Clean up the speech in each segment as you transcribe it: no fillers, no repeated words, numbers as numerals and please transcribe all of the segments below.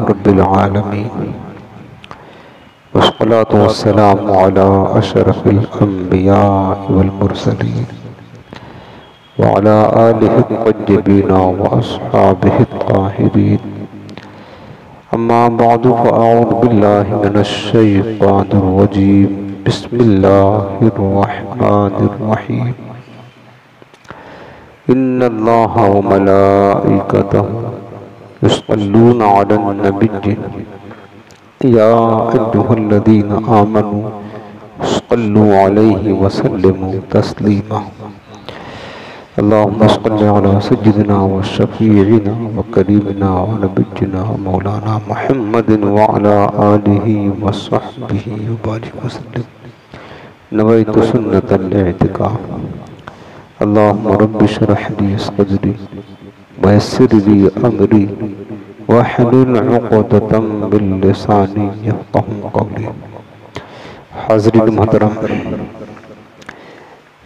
रब्बिल आलमीन वस्सलातु वस्सलामु अला अशरफिल अंबिया वल मुरसलीन व अला आलिहि तय्यबीन व अस्हाबिहि ताहिरीन। अम्मा बअदु फ़अऊज़ु बिल्लाहि मिनश शैतानिर रजीम। बिस्मिल्लाहिर रहमानिर रहीम। इन्नल्लाहा व मलाइकतहु युसल्लूना अलन नबिय्यि या अय्युहल्लज़ीना आमनू सल्लु अलैहि व सल्लिमू तस्लीमा। अल्लाहुम्मा सल्लि अला सय्यिदिना व शफीइना व करीमिना व नबिय्यिना मौलाना मुहम्मदिन व अला आलिहि व सहबिहि व बारिक वसल्लम। नवैतु सुन्नतल इतिकाफ। अल्लाहुम्मा रब्बि इश्रह ली सदरी व यस्सिर ली अमरी वहलुल उक़दतम मिन लिसानी यफ़क़हू क़ौली। हाज़रीन मोहतरम,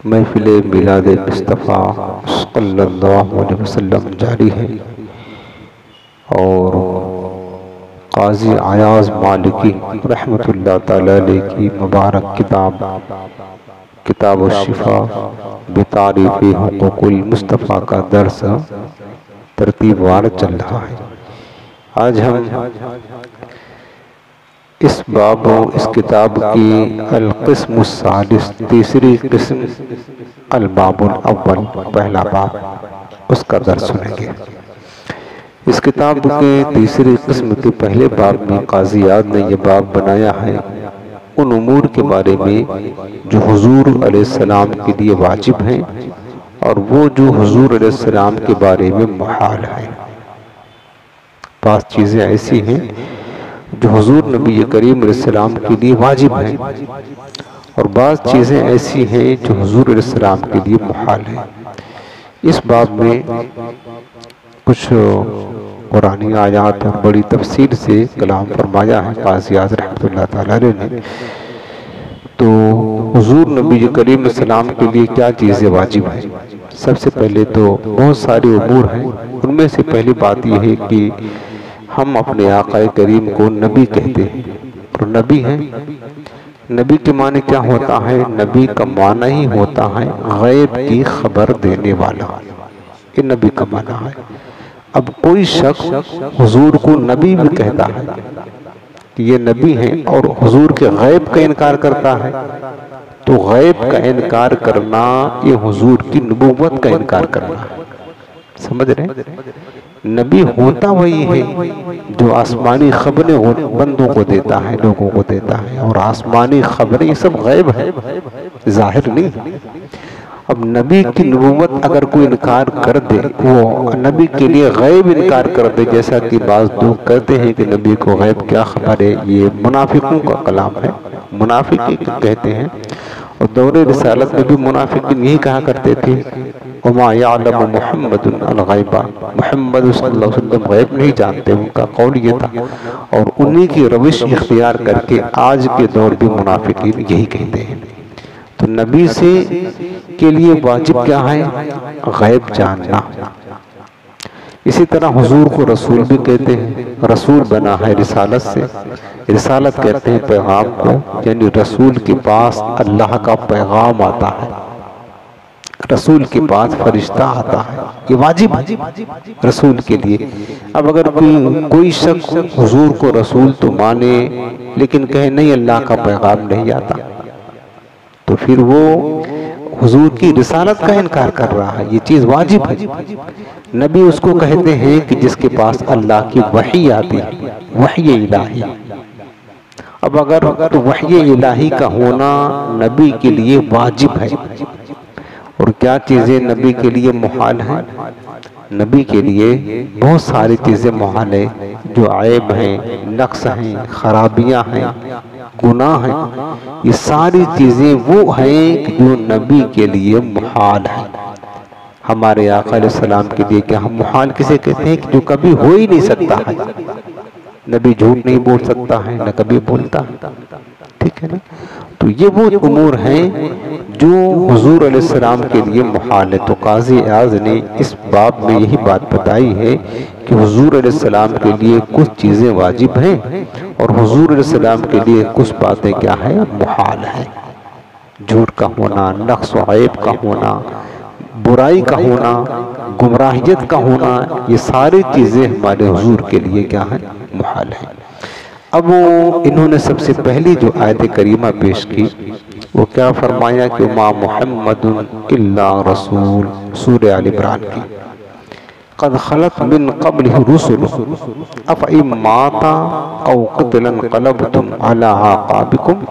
महफ़िल मिलाद मुस्तफ़ा सल्लल्लाहु अलैहि वसल्लम जारी है और क़ाज़ी अयाज़ मालिकी रहमतुल्लाह ताला अलैह की मुबारक किताब शिफ़ा बितारीफ़ हुक़ूक़ुल मुस्तफ़ा का दर्स तरतीबवार चल रहा है। आज हम इस बाब इस किताब की अल-क़िस्मुस सालिस तीसरी किस्म अल-बाबुल अव्वल पहला बाब उसका दर्स सुनेंगे। इस किताब के तीसरी किस्म के पहले बाब में क़ाज़ी इयाज़ ने यह बाब बनाया है उन उमूर के बारे में जो हुज़ूर अलैहिस्सलाम के लिए वाजिब हैं और वो जो हुज़ूर अलैहिस्सलाम के बारे में मुहाल है। पांच चीज़ें ऐसी हैं जो हुज़ूर नबी करीम अलैहिस्सलाम के लिए वाजिब हैं और बाज़ चीज़ें ऐसी हैं जो हुज़ूर अलैहिस्सलाम के लिए मुहाल हैं। इस बाब में कुछ कुरानी आयात और बड़ी तफसीर से कलाम फरमाया है क़ाज़ी इयाज़ रहमतुल्लाह ताला अलैह ने। तो हुज़ूर नबी करीम अलैहिस्सलाम के लिए क्या चीज़ें वाजिब हैं? सबसे पहले तो बहुत सारे उमूर हैं। उनमें से पहली बात यह है कि हम अपने आक़ाए करीम को नबी कहते हैं और नबी हैं। नबी के माने क्या होता है? नबी का माना ही होता है गैब की खबर देने वाला। ये नबी का माना है। अब कोई शख्स हुजूर को नबी भी कहता है कि ये नबी हैं और हुजूर के गैब का इनकार करता है, तो गैब का इनकार करना ये हुजूर की नबूवत का इनकार करना है। समझ रहे? नबी होता वही है जो आसमानी खबरें बंदों को देता है, लोगों को देता है, और आसमानी खबरें ये सब गैब है, जाहिर नहीं। अब नबी की नबूवत अगर कोई इनकार कर दे, वो नबी के लिए गैब इनकार कर दे, जैसा कि बाज़ लोग कहते हैं कि नबी को गैब क्या खबर है, ये मुनाफिकों का कलाम है, मुनाफिकी कहते हैं। और दौरे रिसालत में भी मुनाफिकीन यही कहा करते थे, वमा यअलमु मुहम्मदुन अल-गैबा, मुहम्मद सल्लल्लाहु अलैहि वसल्लम गैब नहीं जानते। उनका कौल ये था और उन्हीं की रविश इख्तियार करके आज के दौर भी मुनाफिकीन यही कहते हैं। तो नबी से के लिए वाजिब क्या है? गैब जानना। इसी तरह हुजूर को रसूल भी कहते हैं, रसूल बना है रिसालत से। रिसालत कहते हैं पैगाम को, यानी रसूल के पास अल्लाह का पैगाम आता है, रसूल के पास फरिश्ता आता है, ये वाजिब है रसूल के लिए। अब अगर कोई शख्स हुजूर को रसूल तो माने लेकिन कहे नहीं अल्लाह का पैगाम नहीं आता, तो फिर वो हुजूर की रिसालत का इनकार कर रहा है। ये चीज़ वाजिब है। नबी उसको कहते हैं कि जिसके पास अल्लाह की वही आती है, वही इलाही। अब अगर तो वही इलाही का होना नबी के लिए वाजिब है। और क्या चीज़ें नबी के लिए मुहाल हैं? नबी के लिए बहुत सारी चीज़ें मुहाल है, जो आयब हैं, नक्स हैं, खराबियाँ हैं, गुनाह हैं। ये सारी चीज़ें वो हैं जो नबी के लिए मुहाल हैं। हमारे आका अलैहिस्सलाम के लिए क्या हम मुहाल किसे कहते हैं? कि जो कभी हो ही नहीं सकता है। नबी झूठ नहीं बोल सकता है, न कभी बोलता है, ठीक है ना। तो ये वो उमूर हैं जो हुजूर अलैहिस्सलाम के लिए मुहाल है। तो क़ाज़ी इयाज़ ने इस बाब में यही बात बताई है कि हुजूर अलैहिस्सलाम के लिए कुछ चीज़ें वाजिब हैं और हुजूर अलैहिस्सलाम के लिए कुछ बातें क्या है, मुहाल है। झूठ का होना, नक्स व ऐब का होना, बुराई का होना, गुमराहियत का होना, ये सारी चीज़ें हमारे हुजूर के लिए क्या है, मुहाल है। अब वो इन्होंने सबसे पहली जो आयत करीमा पेश की वो क्या फरमाया कि मा मुहम्मदुन इल्ला रसूल, सूरह आल इमरान की, क़द खलत मिन क़ब्लिही रुसुल अफ़इन माता औ क़ुतिला इंक़लबतुम अला आक़ाबिकुम।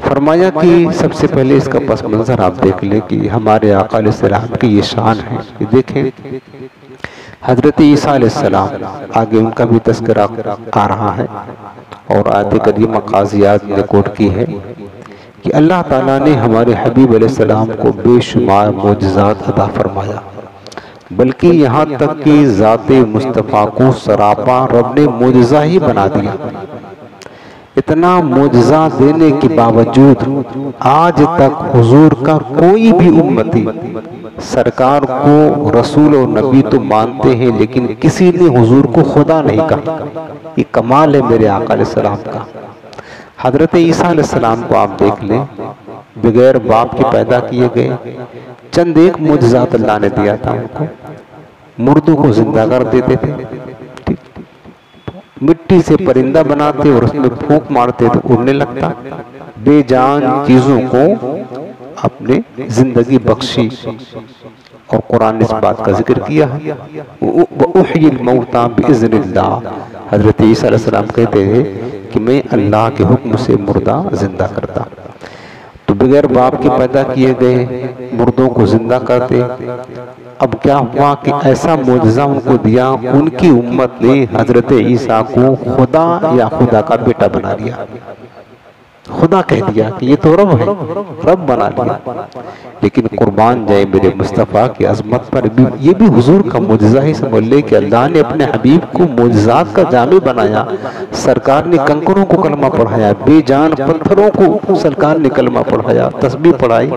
फरमाया कि सबसे पहले इसका पस मंज़र आप देख लें कि हमारे आका अलैहिस्सलाम की ये शान है कि देखें हज़रत ईसा अलैहिस्सलाम, आगे उनका भी तज़किरा आ रहा है और आयत करीमा क़ाज़ियात ने कोट की है कि अल्लाह ताला ने हमारे हबीब अलैहिस्सलाम को बेशुमार मोजज़ात अता फरमाया, बल्कि यहाँ तक कि ज़ाते मुस्तफ़ा को सरापा रब ने मोजज़ा ही बना दिया। इतना मोजज़ा देने के बावजूद आज तक हुजूर का कोई भी उम्मती सरकार को रसूल और नबी तो मानते हैं, लेकिन किसी ने हुजूर को खुदा नहीं कहा। ये कमाल है मेरे आका अलैहिस्सलाम का। हज़रत ईसा अलैहिस्सलाम को आप देख लें, बगैर बाप के पैदा किए गए, चंद एक मोजज़ात अल्लाह ने दिया था उनको। मुर्दों को जिंदा कर देते थे, मिट्टी से परिंदा बनाते और उसमें फूंक मारते तो उड़ने लगता। बेजान चीजों को अपने जिंदगी बख्शी और कुरान ने इस बात का जिक्र किया है। उहयिल मौता बिइज़्निल्लाह, हज़रत ईसा अलैहिस्सलाम कहते हैं कि मैं अल्लाह के हुक्म से मुर्दा जिंदा करता। तो बगैर बाप के पैदा किए गए मुर्दों को जिंदा करते। अब क्या हुआ कि ऐसा मोजज़ा उनको दिया, उनकी उम्मत ने हजरत ईसा को खुदा या खुदा का बेटा बना दिया, खुदा कह दिया कि ये तो रब है, रब बना लिया। लेकिन कुर्बान जाए मेरे मुस्तफ़ा की अजमत पर, भी ये भी हुजूर का मोजज़ा ही समझ ले कि अल्लाह ने अपने हबीब को मोजज़ात का जामे बनाया। सरकार ने कंकरों को कलमा पढ़ाया, बेजान पत्थरों को सरकार ने कलमा पढ़ाया, तस्बीह पढ़ाई,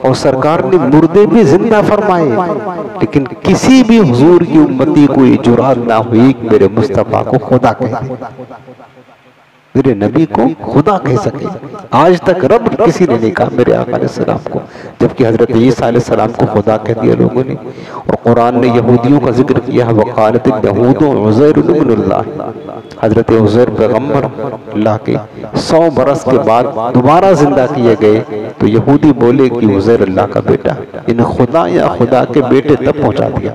और सरकार ने मुर्दे भी जिंदा फरमाए। लेकिन किसी भी हुजूर की उम्मती को ये जुरात ना हुई कि मेरे मुस्तफ़ा को खुदा कह दे, मेरे नबी को खुदा कह सके। आज तक रब किसी ने नहीं कहा मेरे आका अलैहिस्सलाम को, जबकि हजरत ईसा अलैहिस्सलाम को खुदा कह दिया लोगों ने। और कुरान ने यहूदियों का जिक्र किया है, वक़ालत यहूद उज़ैर इब्नुल्लाह, हजरत उज़ैर पैगम्बर अल्लाह के 100 बरस के बाद दोबारा जिंदा किए गए तो यहूदी बोले कि उज़ैर अल्लाह का बेटा। इन खुदा या खुदा के बेटे तब पहुंचा दिया।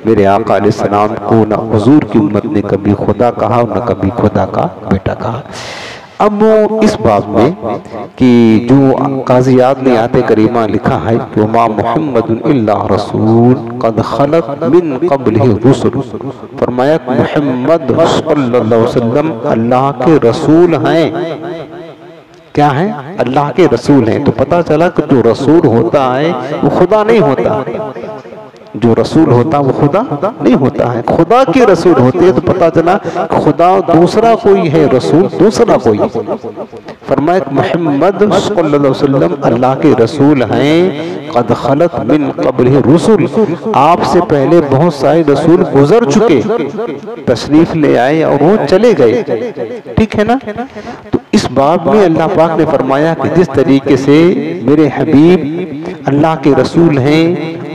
मेरे आका अलैहिस्सलाम को न हुजूर की उम्मत ने कभी खुदा कहा और न कभी खुदा का बेटा कहा। अब वो इस बात में कि जो काज़ियात ने आयत करीमा लिखा है कि मा मुहम्मदुन इल्ला रसूल क़द खलत मिन क़ब्लिही रुसुल, फरमाया मुहम्मद सल्लल्लाहु अलैहि वसल्लम अल्लाह के रसूल हैं। क्या है? अल्लाह के रसूल हैं। तो पता चला कि जो रसूल होता है वो खुदा नहीं होता, जो रसूल होता वो खुदा नहीं होता है। खुदा के रसूल होते हैं तो पता चला खुदा दूसरा कोई है, रसूल दूसरा कोई। फरमाया मोहम्मद सल्लल्लाहु अलैहि वसल्लम अल्लाह के रसूल हैं। क़द खलत मिन क़ब्लिही रुसुल, आपसे पहले बहुत सारे रसूल गुजर चुके, तशरीफ ले आए और वो चले गए, ठीक है ना। तो इस बाब में अल्लाह पाक ने फरमाया कि जिस तरीके से मेरे हबीब अल्लाह के रसूल हैं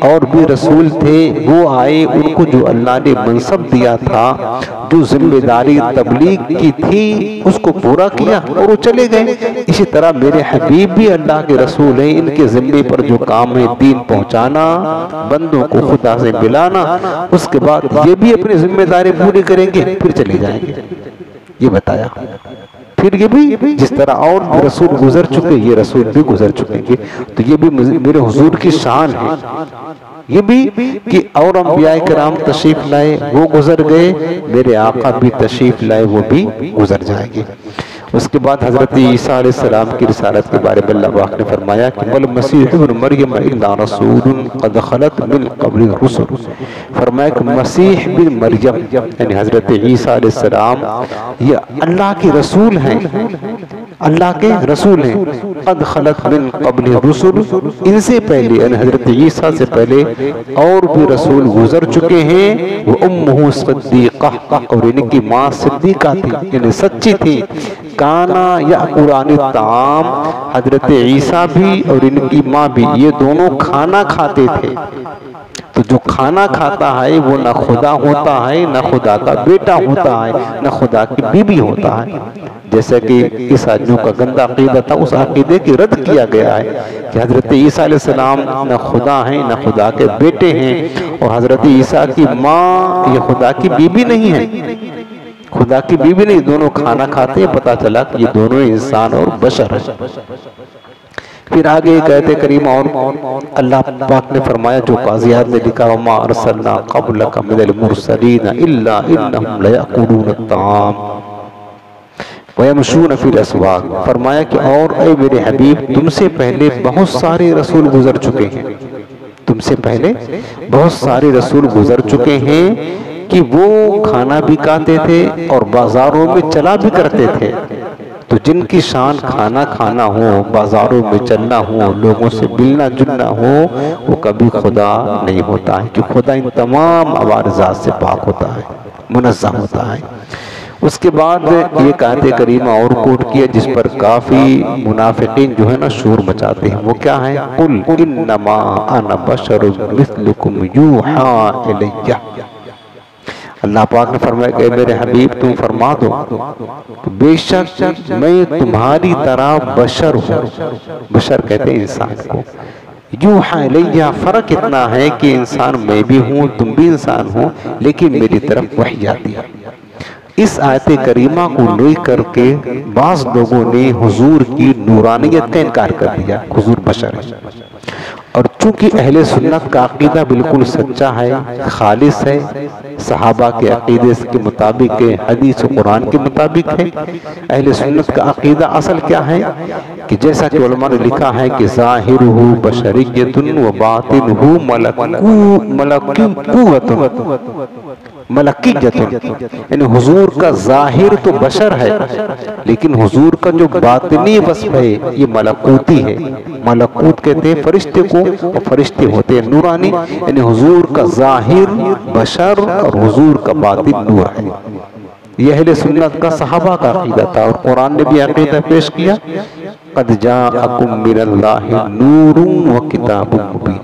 और भी रसूल थे, वो आए, उनको जो अल्लाह ने मनसब दिया था, जो जिम्मेदारी तबलीग की थी उसको पूरा किया और वो चले गए। इसी तरह मेरे हबीब भी अल्लाह के रसूल हैं, इनके जिम्मे पर जो काम है दीन पहुंचाना, बंदों को खुदा से मिलाना, उसके बाद ये भी अपनी जिम्मेदारी पूरी करेंगे फिर चले जाएंगे। ये बताया। फिर ये भी जिस तरह और रसूल गुजर चुके, ये रसूल भी गुजर चुकेंगे। तो ये भी मेरे हुजूर की शान है। ये भी कि और अंबियाए किराम तशरीफ लाए, वो गुजर गए, मेरे आका भी तशरीफ लाए, वो भी गुजर जाएंगे। उसके बाद हजरत ईसा अलैहिस्सलाम की रिसालत के बारे में अल्लाह पाक ने फरमाया कि वल मसीह इब्न मरियम इल्ला रसूलुन क़द खलत मिन क़ब्लिही रुसूल। फरमाया कि मसीह बिन मरियम यानी हजरत ईसा अलैहिस्सलाम ये अल्लाह के रसूल हैं, अल्लाह के रसूल हैं। क़द खलत मिन क़ब्लिही रुसूल, इनसे पहले यानी हजरत ईसा से पहले और भी रसूल गुजर चुके हैं। वो उम्मुहु सिद्दीक़ा, और इनकी माँ सिद्दीक़ा थी यानी सच्ची थी। काना याकुलानि ताम, हजरत ईसा भी और इनकी माँ भी ये दोनों खाना खाते थे। तो जो खाना खाता है वो न खुदा होता है, न खुदा का बेटा होता है, न खुदा की बीबी होता है। जैसे कि इस आदमियों का गंदा अकीदा था, उस अकीदे की रद्द किया गया है कि हजरत ईसा अलैहिस्सलाम न खुदा हैं न खुदा के बेटे हैं, और हजरत ईसा की माँ ये खुदा की बीबी नहीं है, खुदा की बीबी नहीं, दोनों खाना खाते हैं। पता चला कि ये दोनों इंसान और बशर है। फिर आगे कहते करीम और अल्लाह पाक ने फरमाया जो काज़ियात ने लिखा, वमा अरसलना क़ब्लका मिनल मुरसलीन इल्ला इन्नहुम लयअकुलून अत्ताम वयमशून फिल अस्वाक़। फरमाया कि और ऐ मेरे हबीब तुमसे पहले बहुत सारे रसूल गुजर चुके हैं, तुमसे पहले बहुत सारे रसूल गुजर चुके हैं कि वो खाना भी खाते थे और बाजारों में चला भी करते थे। तो जिनकी शान खाना खाना हो, बाजारों में चलना हो, लोगों से मिलना जुलना हो, वो कभी खुदा नहीं होता है, कि खुदा इन तमाम अवारजात से पाक होता है, मुनज़्ज़ह होता है। उसके बाद ये आयत करीमा और कोट किया जिस पर काफी मुनाफिकीन जो है ना शोर मचाते हैं। वो क्या है? कुल इन्नमा अना बशरुम मिस्लुकुम यूहा इलैया। अल्लाह पाक ने फरमाया कि मेरे हबीब तुम फरमा दो कि बेशक मैं तुम्हारी तरह बशर हूँ। बशर कहते हैं इंसान को। यूहा इलैया, फर्क इतना है कि इंसान मैं भी हूँ, तुम भी इंसान हो, लेकिन मेरी तरफ वही आती है। इस आयत करीमा को लेकर के बाज़ लोगों ने हुजूर की नूरानियत का इनकार कर दिया, हुजूर बशर है। और चूंकि अहले सुन्नत का अकीदा बिल्कुल सच्चा है, खालिस है, सहाबा के अकीदे के मुताबिक है, हदीस और कुरान के मुताबिक है। अहले सुन्नत का अकीदा असल क्या है कि जैसा कि उलमा ने लिखा है कि ज़ाहिरुहु बशरिय्यतुन व बातिनुहु मलकियतुन, यानी हुजूर का जाहिर तो बशर है, लेकिन हुजूर का जो बातिनी वस्फ है ये मलकूती है। मलकूत कहते हैं फरिश्ते को, और फरिश्ते होते हैं नूरानी, यानी हुजूर का जाहिर बशर और हुजूर का बातिन नूर है। यह अहले सुन्नत का सहाबा का अकीदा था, और कुरान ने भी अकीदा पेश किया, क़द जाअकुम मिनल्लाहि नूरुन व किताबुम मुबीन।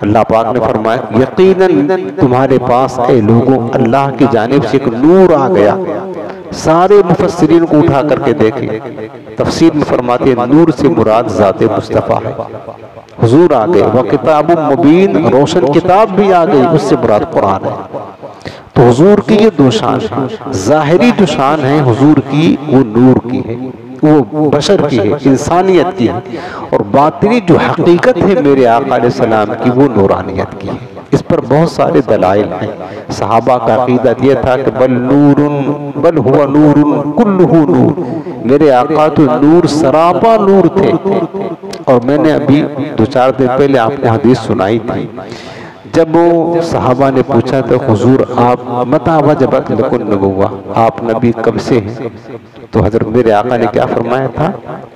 अल्लाह पाक ने फरमाया यकीनन तुम्हारे पास ऐ लोगों अल्लाह की जानिब से एक नूर आ गया। सारे मुफस्सिरीन को उठा करके देखे, तफसीर में फरमाते हैं नूर से मुराद ज़ाते मुस्तफ़ा है। हुजूर आ गए, व किताबुम मुबीन, रोशन किताब भी आ गई, उससे मुराद कुरान है। तो हुजूर की ये दो शान है, ज़ाहिरी जो शान है हुजूर की वो नूर की है, वो बशर की है, इंसानियत की है, और बातिनी जो हकीकत है मेरे आका अलैहिस्सलाम की वो नूरानियत की है। इस पर बहुत सारे दलाइल हैं। सहाबा का अकीदा ये था कि बल हुवा नूरुन कुल्लुहु नूर, मेरे आका तो नूर सरापा नूर थे। और मैंने अभी 2-4 दिन पहले आपको हदीस सुनाई थी, जब वो सहाबा ने पूछा तो हुजूर आप मता वजबत लकुन नबुव्वा, आप नबी कब से हैं? तो हजरत मेरे आका ने क्या फरमाया था?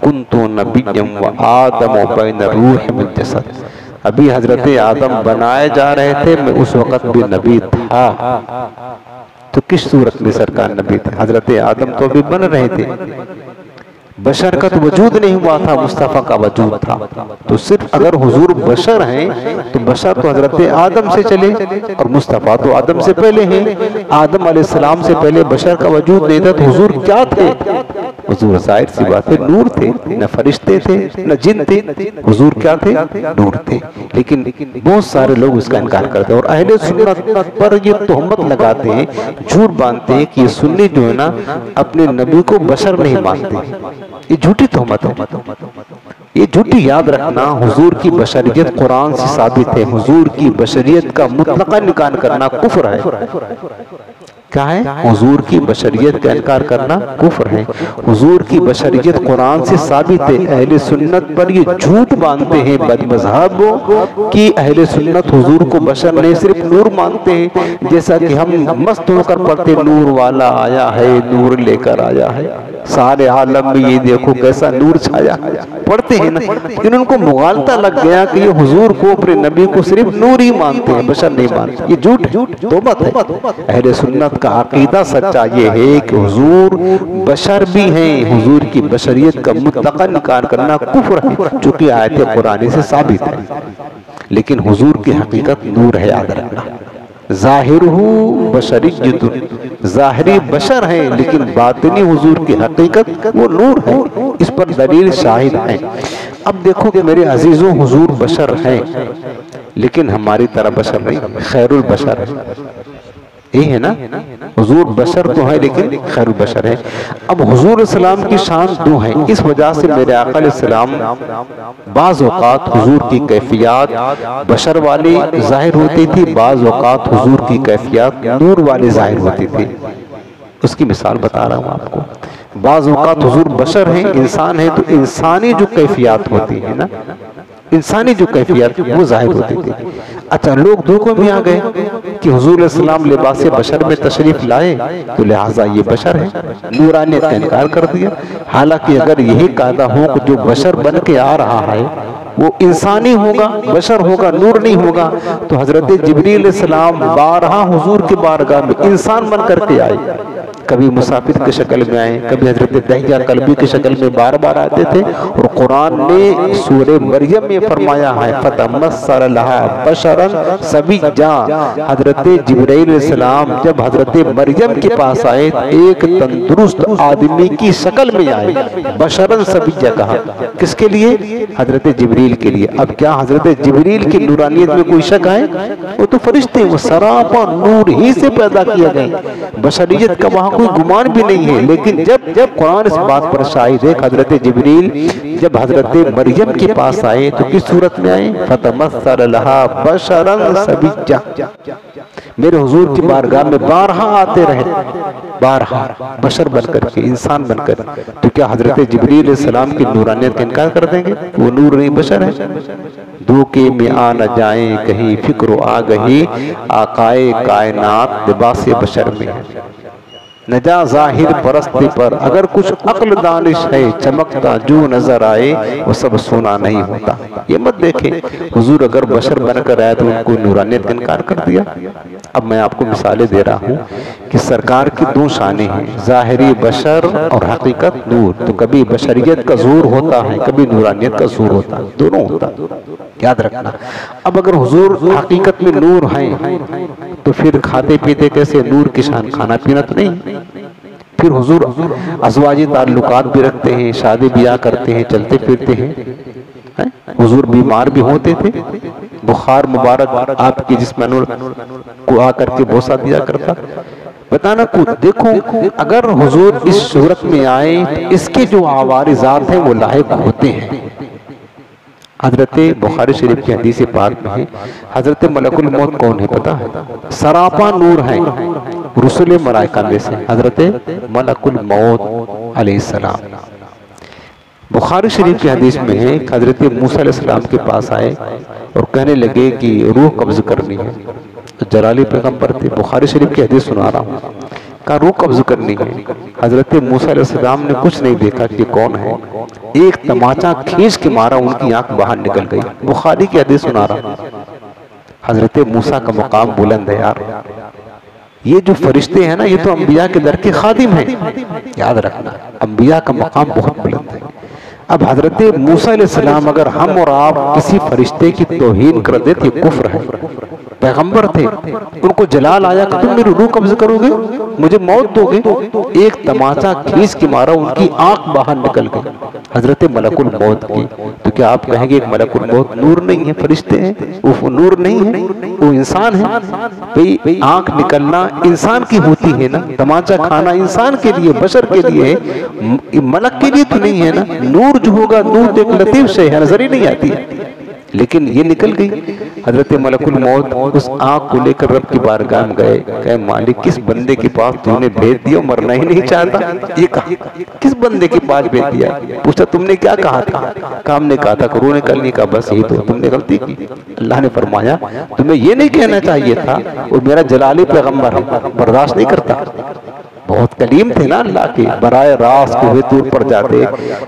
कुन्तु नबिय्यम व आदम बैन रूह मिन जसद। अभी हजरत आदम बनाए जा रहे थे, मैं उस वक़्त भी नबी था। तो किस सूरत में सरकार नबी थे? हजरत आदम तो अभी बन रहे थे, बशर का तो वजूद नहीं हुआ था, मुस्तफ़ा का वजूद था। तो सिर्फ अगर हुजूर बशर हैं तो बशर तो हजरत आदम से चले, और मुस्तफ़ा तो आदम से पहले हैं। आदम अलैहिस्सलाम से पहले बशर का वजूद नहीं था, तो हुजूर क्या थे? हुजूर जाहिर सी बात है नूर थे, न फरिश्ते थे न जिन थे, हुजूर क्या थे? नूर थे। लेकिन बहुत सारे लोग इसका इनकार करते हैं, और अहले सुन्नत पर ये तोहमत लगाते हैं, झूठ बांधते हैं कि ये सुन्नी जो है ना अपने नबी को बशर नहीं मानते। ये झूठी तोहमत है, ये झूठी। याद रखना, हुजूर की बशरियत कुरान से साबित है। हुजूर की बशरियत का मुतलका इनकार करना कुफ्र है। क्या है? हुजूर की बशरियत का इनकार करना कुफ्र है। हुजूर की बशरियत कुरान से साबित है। अहले सुन्नत पर ये झूठ बांधते हैं बदमज़हब कि अहले सुन्नत हुजूर को बशर नहीं सिर्फ नूर मानते हैं, जैसा कि हम मस्त होकर पढ़ते नूर वाला आया है, नूर लेकर आया है, सारे आलम में ये देखो कैसा नूर छाया, पढ़ते हैं ना। लेकिन उनको मुगालता लग गया कि ये हुजूर को, अपने नबी को सिर्फ नूर ही मानते हैं, बशर नहीं मानते। ये झूठ तौबत है। अहले सुन्नत का अकीदा सच्चा ये है कि हुजूर बशर भी हैं, हुजूर की बशरियत का मुतलक़ इनकार करना कुफ्र है, चूंकि आयत कुरानी से साबित है। लेकिन हुजूर की हकीकत नूर है, याद रखना। ज़ाहिरुहु बशरिय्यतुन, ज़ाहिरी बशर है लेकिन बातिनी हुजूर की हकीकत वो नूर है। इस पर दलील शाहिद है। अब देखो कि मेरे अजीजों, हुजूर बशर हैं लेकिन हमारी तरह बशर नहीं, खैरुल बशर है। यही है ना, हुजूर बशर तो है लेकिन खैरुल बशर है। अब हुजूर सलाम की शान दो है, इस वजह से मेरे आका अलैहिस्सलाम बाज़ औक़ात हुजूर की कैफियत बशर वाली जाहिर होती थी, बाज़ औक़ात हुजूर की कैफियत नूर वाली जाहिर होती थी। उसकी मिसाल बता रहा हूँ आपको। बाज़ औक़ात हुजूर बशर हैं, इंसान है, तो इंसानी जो कैफियत होती है ना, इंसानी जो कैफियत वो जाहिर होती थी। अच्छा, लोग धोखों में आ गए कि हुजूर सलाम लिबास बशर में तशरीफ लाए तो लिहाजा ये बशर है, नूरानियत का इनकार कर दिया। हालांकि अगर यही कायदा हो कि जो बशर बन के आ रहा है वो इंसानी होगा, बशर होगा, नूर नहीं होगा, तो हजरत जिब्रील सलाम बारहा हुजूर के बारगाह में इंसान बन करके आए। कभी मुसाफिर की शक्ल में आए, कभी हजरत दहिया कल्बी की शक्ल में बार बार आते थे। और कुरान ने सूरे मरियम में फरमाया है फतमस्सल लहा बशरन सबिय्या, हजरत जिब्रील सलाम जब हजरत मरियम के पास आए एक तंदुरुस्त आदमी की शक्ल में आए, बशरन सबिय्या कहा। किसके लिए? हजरत जिब्रील के लिए। अब क्या हजरत जिब्रील की नूरानियत में कोई शक है? वो तो फरिश्ते, वो सरापा नूर ही से पैदा किया गए, बशरियत का वहां कोई गुमान भी नहीं है। लेकिन जब कुरान इस बात पर शाहिद है, हजरत जिब्रील जब हजरत मरियम के पास आए तो किस सूरत में आए? फतमस्सल लहा बशरन सबिय्या। मेरे हुजूर की बारगाह में बारहा आते रहे, बारहा बशर बनकर के, इंसान बनकर। तो क्या हजरत जिब्रील सलाम की नूरानियत का इनकार कर देंगे? वो नूर नहीं, बशर है। धोखे में आ न जाए कहीं फिक्र आ गई, आकाए कायनात लिबास बशर में है। नजा जाहिर परस्ती पर अगर कुछ अक्ल दानिश है, चमकता जो नजर आए वो सब सोना नहीं होता। ये मत देखे हुजूर अगर बशर बनकर आए तो उनको नूरानियत का इनकार कर दिया। अब मैं आपको मिसालें दे रहा हूँ कि सरकार की दो शानें हैं, जाहिरी बशर और हकीकत नूर। तो कभी बशरियत का जोर होता है, कभी नूरानियत का जोर होता है, दोनों होता, याद रखना। अब अगर हुजूर हकीकत में नूर हैं तो फिर खाते पीते कैसे? नूर की शान, खाना पीना तो नहीं। फिर हुजूर अज़वाजी ताल्लुकात भी रखते हैं, शादी ब्याह करते हैं, चलते फिरते हैं। हुजूर बीमार भी होते थे, बुखार मुबारक आपकी जिस्म को आकर के बोसा दिया करता। बताना कुछ देखो, अगर हुजूर इस सूरत में आए तो इसके जो आवारिजात हैं वो लायक होते हैं। हजरत बुखारी शरीफ की हदीस पाक में है, हजरत मलकुल मौत कौन है पता है? सरापा नूर है रुसुल मलाइका में से, हजरत मलकुल मौत अलैहिस्सलाम। बुखारी शरीफ की हदीस में है, हजरत मूसा अलैहिस्सलाम के पास आए और कहने लगे कि रूह कब्ज करनी है। तो जलाली पैगंबर थे, बुखारी शरीफ की हदीस सुना रहा हूँ, का रूह कब्ज करनी है। हजरत मूसा अलैहिस्सलाम ने कुछ नहीं देखा कि कौन है, एक तमाचा खींच के मारा, उनकी आंख बाहर निकल गई। बुखारी की हदीस सुना रहा। हजरत मूसा का मकाम बुलंद है यार। ये जो फरिश्ते हैं ना, ये तो अंबिया के दर के खादिम हैं, याद रखना। अंबिया का मकाम बहुत बुलंद है। अब हजरत मूसा अलैहिस्सलाम अगर हम और आप किसी फरिश्ते की तौहीन कर दे तो ये कुफ्र है। पैगंबर थे, उनको जलाल आया कि तुम मेरी रूह कब्ज करोगे, मुझे मौत दोगे। एक तमाचा खींच के मारा, उनकी आंख बाहर निकल गई, हजरत मलकुल मौत की। तो क्या आप कहेंगे एक मलकुल मौत नूर नहीं है, फरिश्ते हैं? वो नूर नहीं है, वो इंसान है। भाई आंख निकलना इंसान की होती है ना, तमाचा खाना इंसान के लिए, बशर के लिए है, मलक के लिए तो नहीं है ना। नूर जो होगा, नूर एक लतीफ शय है, नजर ही नहीं आती है। लेकिन ये निकल गई। हजरत मलकुल मौत उस आँख को लेकर रब की बारगाह में गए, कहे मालिक किस बंदे के पास तूने भेज दिया, मरना ही नहीं चाहता। ये कहा किस बंदे के पास भेज दिया? पूछा तुमने क्या कहा था? काम ने कहा था करो ने कल नहीं कहा, बस यही तो तुमने गलती की। अल्लाह ने फरमाया तुम्हें ये नहीं कहना चाहिए था, और मेरा जलाली पैगंबर है, बर्दाश्त नहीं करता। बहुत कलीम थे ना अल्लाह के, बराए रास को वे दूर पड़ जाते।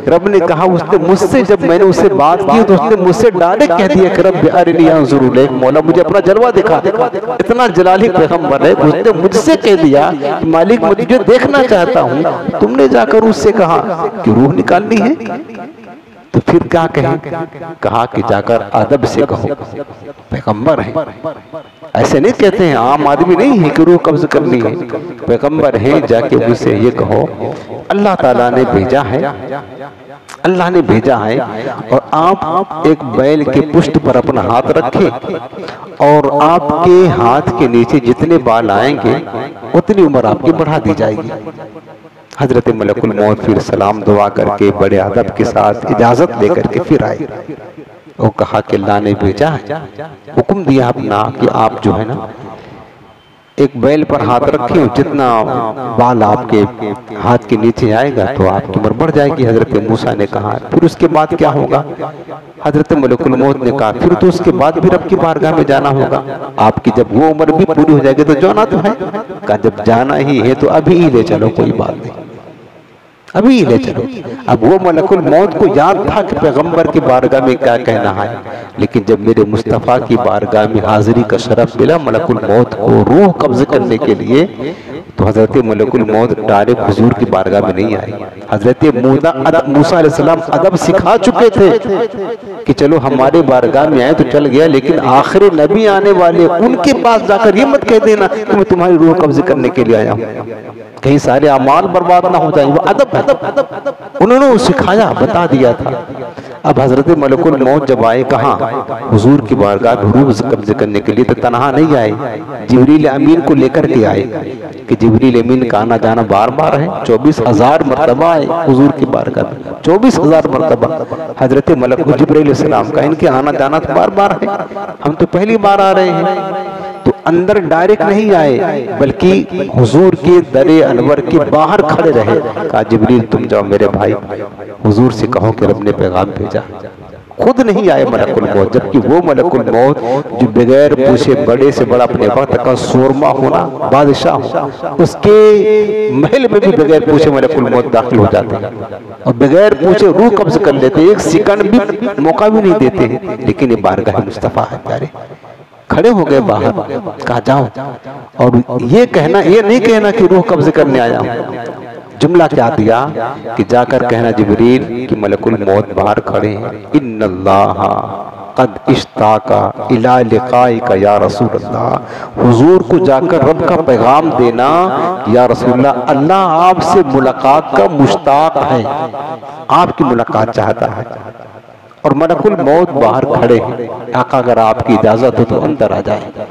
रब ने कहा उसने मुझसे, जब मैंने उससे बात की तो उसने मुझसे डायरेक्ट कह दिया कि रब अरिनी अंजुर इलैक, मौला मुझे अपना जलवा दिखा। इतना जलाली पैगंबर है, उसने मुझसे कह दिया कि मालिक मुझे देखना चाहता हूँ, तुमने जाकर उससे कहा कि रूह निकालनी है। तो फिर क्या कहें? कहा कि जाकर अदब से कहो, पैगंबर है। ऐसे नहीं कहते हैं, आम आदमी नहीं है कि रूह कब्ज करनी है, पैगंबर है, जाके मुझसे ये कहो अल्लाह ताला ने भेजा है, अल्लाह ने भेजा है। और आप एक बैल के पुष्ट पर अपना हाथ रखें और आपके हाथ के नीचे जितने बाल आएंगे उतनी उम्र आपकी बढ़ा दी जाएगी। हजरत मलकुल मौत फिर सलाम दुआ करके बड़े अदब के साथ इजाजत लेकर के फिर आए। वो कहा कि अल्लाह ने भेजा है, हुक्म दिया अपना कि आप जो है ना एक बैल पर हाथ रखें और जितना बाल आपके हाथ के नीचे आएगा तो आपकी उम्र बढ़ जाएगी। हजरत मूसा ने कहा फिर उसके बाद क्या होगा? हजरत मलकुल मौत ने कहा फिर तो उसके बाद भी रब की बारगाह में जाना होगा, आपकी जब वो उम्र भी पूरी हो जाएगी तो जाना तो है। कहा जब जाना ही है तो अभी ही ले चलो, कोई बात नहीं, अभी ले चलो। अब वो मलकुल मौत को याद था कि पैगंबर की बारगाह में क्या कहना है, लेकिन जब मेरे मुस्तफ़ा की बारगाह में हाजिरी का शरफ मिला मलकुल मौत को रूह कब्ज करने के लिए, तो हजरत मलकुल मौत डायरेक्ट हुजूर की बारगाह में नहीं आई। हजरत मूसा अलैहिस्सलाम अदब सिखा चुके थे कि चलो हमारे बारगाह में आए तो चल गया, लेकिन आखिरी नबी आने वाले उनके पास जाकर ये मत कह देना कि मैं तुम्हारी रूह कब्ज करने के लिए आया हूँ, कहीं सारे अमाल बर्बाद ना हो जाए। वो अदब उन्होंने सिखाया, बता दिया था। अब हजरत मलकुल मौत जब आए कहाँ? हुजूर की बारगाह में रूह कब्ज करने के लिए, तो तनहा नहीं आए, जिब्रील अमीन को लेकर के आए कि जिब्रील अमीन का आना जाना बार बार है। 24,000 मरतबा आए हुजूर की बारगाह में, 24,000 मरतबा हजरत मलकुल जिब्रील अलैहिस्सलाम का, इनके आना जाना तो बार बार है, हम तो पहली बार आ रहे हैं। तो अंदर डायरेक्ट नहीं आए, बल्कि हुजूर के दरे अनवर के बाहर खड़े रहे। कहा जिब्रील तुम जाओ मेरे भाई, हुजूर से कहो कि रब ने पैगाम भेजा। खुद नहीं आए मलकुल मौत, जबकि वो मलकुल मौत जो बगैर पूछे बड़े से बड़ा अपने वक्त का सूरमा होना, बादशाह हो, उसके महल में भी बगैर पूछे मलकुल मौत दाखिल हो जाते हैं और बगैर पूछे रूह कब्ज कर लेते, एक सेकंड भी मौका भी नहीं देते। लेकिन ये बारगाह मुस्तफा है प्यारे, खड़े हो गए बाहर, कहा जाओ, और ये कहना, ये नहीं कहना कि रूह कब्ज करने आया हूं। जुमला क्या दिया कि जाकर कहना जिब्रील कि मलकुल मौत बाहर खड़े हैं, इन्नल्लाह कद इश्ताका इला लिकाइका या रसूल अल्लाह। हुजूर को जाकर रब का पैगाम देना, या रसूलल्लाह अल्लाह आपसे मुलाकात का मुश्ताक है, आपकी मुलाकात चाहता है। और मलकुल मौत बाहर खड़े हैं, आका अगर आपकी इजाजत हो तो अंदर आ जाए।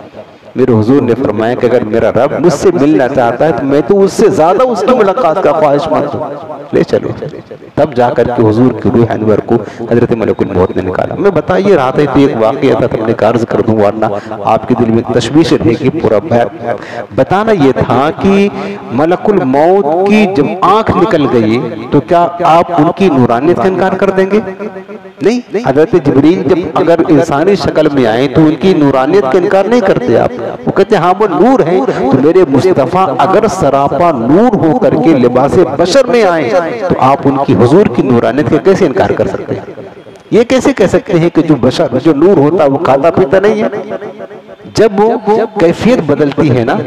मेरे हुजूर ने फरमाया कि अगर मेरा रब मुझसे मिलना चाहता है तो मैं तो उससे ज्यादा उसकी मुलाकात का ख्वाहिशमंद हूं, ले चलो। तब जाकर के हुजूर की रूह अनवर को हजरत मलकुल मौत ने निकाला। मैं बता ये रहा था, तो एक वाकया था, तुमने कार्ज कर दूं वरना आपके दिल में तशवीश रहेगी। पूरा बताना ये था कि मलकुल मौत की जब आंख निकल गई तो क्या आप उनकी नूरानियत का इनकार कर देंगे? नहीं। हजरत जिब्रील जब अगर इंसानी शक्ल में आए तो उनकी नूरानियत का इनकार नहीं करते आप, वो कहते हाँ वो नूर है। तो मेरे मुस्तफा अगर सरापा नूर हो करके लिबासे बशर में आए तो आप उनकी हुजूर की नूरानियत का कैसे इनकार कर सकते हैं? ये कैसे कह सकते हैं कि जो बशर, जो नूर होता है वो खाता पीता नहीं है? जब वो कैफियत बदलती है ना,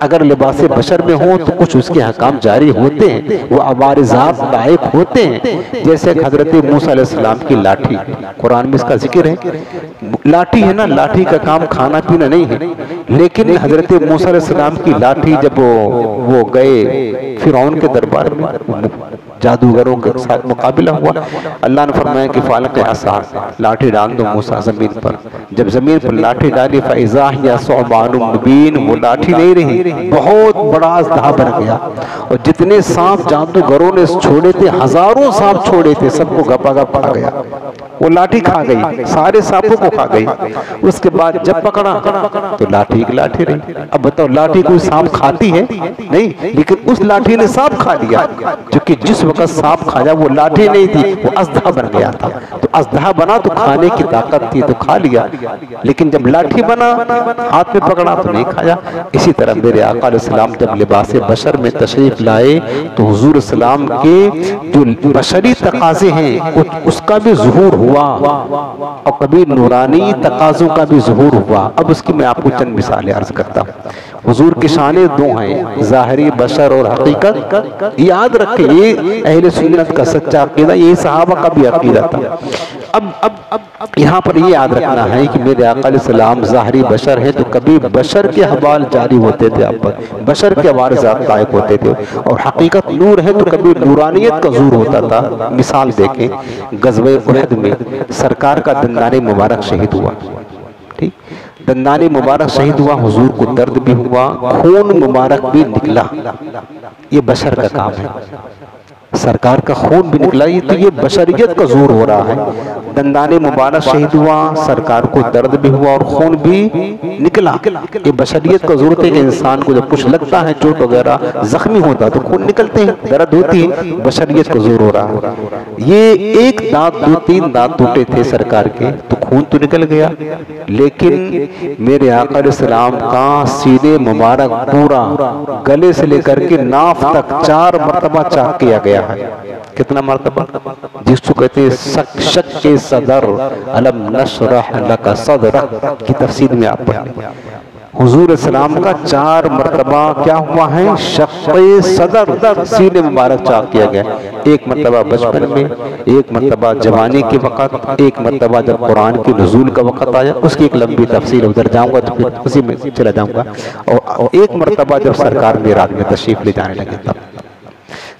अगर लिबासे बशर में हो तो कुछ उसके हकाम जारी होते हैं, वो अवारिजात लायक होते हैं। जैसे हजरत मूसा अलैहिस्सलाम की लाठी, कुरान में इसका जिक्र है। लाठी है ना, लाठी का काम खाना पीना नहीं है, लेकिन हजरत मूसा अलैहिस्सलाम की लाठी जब वो गए फिरौन के दरबार में, जादूगरों के साथ मुकाबला हुआ, अल्लाह ने फरमाया कि फालक असा, लाठी डाल दो मूसा जमीन पर। जब जमीन पर लाठी डाली फैज़ा या सौबानुम मुबीन, वो लाठी नहीं रही, बहुत बड़ा अज़दा बन गया। और जितने सांप जादूगरों ने छोड़े थे, हजारों सांप छोड़े थे, सबको गपागप खा गया। वो लाठी खा गई, सारे सांपों को खा गई। उसके बाद जब पकड़ा तो लाठी की लाठी रही। अब बताओ, लाठी कोई सांप खाती है? नहीं, लेकिन उस लाठी ने सांप खा लिया, क्योंकि जिस वक्त सांप खाया वो लाठी नहीं थी, वो अजदा बन गया था। तो अजदा बना तो खाने की ताकत थी तो खा लिया, लेकिन जब लाठी बना हाथ में पकड़ा तो नहीं खाया। इसी तरह मेरे आका अलैहिस्सलाम जब लिबास बशर में तशरीफ लाए तो हुजूर सलाम के जो बशरी तकाजे हैं उसका भी ज़ुहूर हुआ, और कभी नूरानी तकाज़ों का भी ज़ुहूर हुआ। अब उसकी मैं आपको चंद मिसालें अर्ज करता हूँ। हुजूर की शानें दो हैं, ज़ाहिरी बशर और हकीकत। याद रखें, ये अहले सुन्नत का सच्चा अकीदा, ये सहाबा का भी अकीदा था। अब यहाँ पर ये याद रखना है कि मेरे आका अलैहिस्सलाम ज़ाहिरी बशर है, तो कभी बशर के हवाल जारी होते थे, आप पर बशर के वारिसात लायक होते थे, और हकीकत नूर है तो कभी नूरानियत का ज़ूर होता था। मिसाल देखें, ग़ज़वे उहद में सरकार का दंदाने मुबारक शहीद हुआ, ठीक, दंदाने मुबारक शहीद हुआ, हुजूर को दर्द भी हुआ, खून मुबारक भी निकला। ये बशर का काम है, सरकार का खून भी निकला, तो ये बशरियत का जोर हो रहा है। दंदाने मुबारक शहीद हुआ, सरकार को दर्द भी हुआ और खून भी निकला। ये बशरियत का जोर है कि इंसान को जब कुछ लगता है, चोट वगैरह, जख्मी होता तो खून निकलते हैं, दर्द होती है, बशरियत का जोर हो रहा है। ये एक दांत, 2-3 दांत टूटे थे सरकार के, तो खून तो निकल गया, लेकिन मेरे आका अलैहिस्सलाम का सीने मुबारक पूरा गले से लेकर के नाफ तक 4 मरतबा चाक किया गया है। कितना मरतबा? जिसको कहते हैं शक के सदर, अलम नशरह लका सदरक की तफसीर में आप पढ़ें। हुजूर सलाम का 4 मरतबा क्या हुआ है? शक़्क़े सदर, सीने मुबारक चाक किया गया। एक मरतबा बचपन में, एक मरतबा जवानी के वक़्त, एक मरतबा जब कुरान की नुज़ूल का वक़्त आया। उसकी एक लंबी तफसील, उधर जाऊंगा तो फिर उसी में चला जाऊंगा। और एक मरतबा जब सरकार मेराज में तशरीफ ले जाने लगे, तब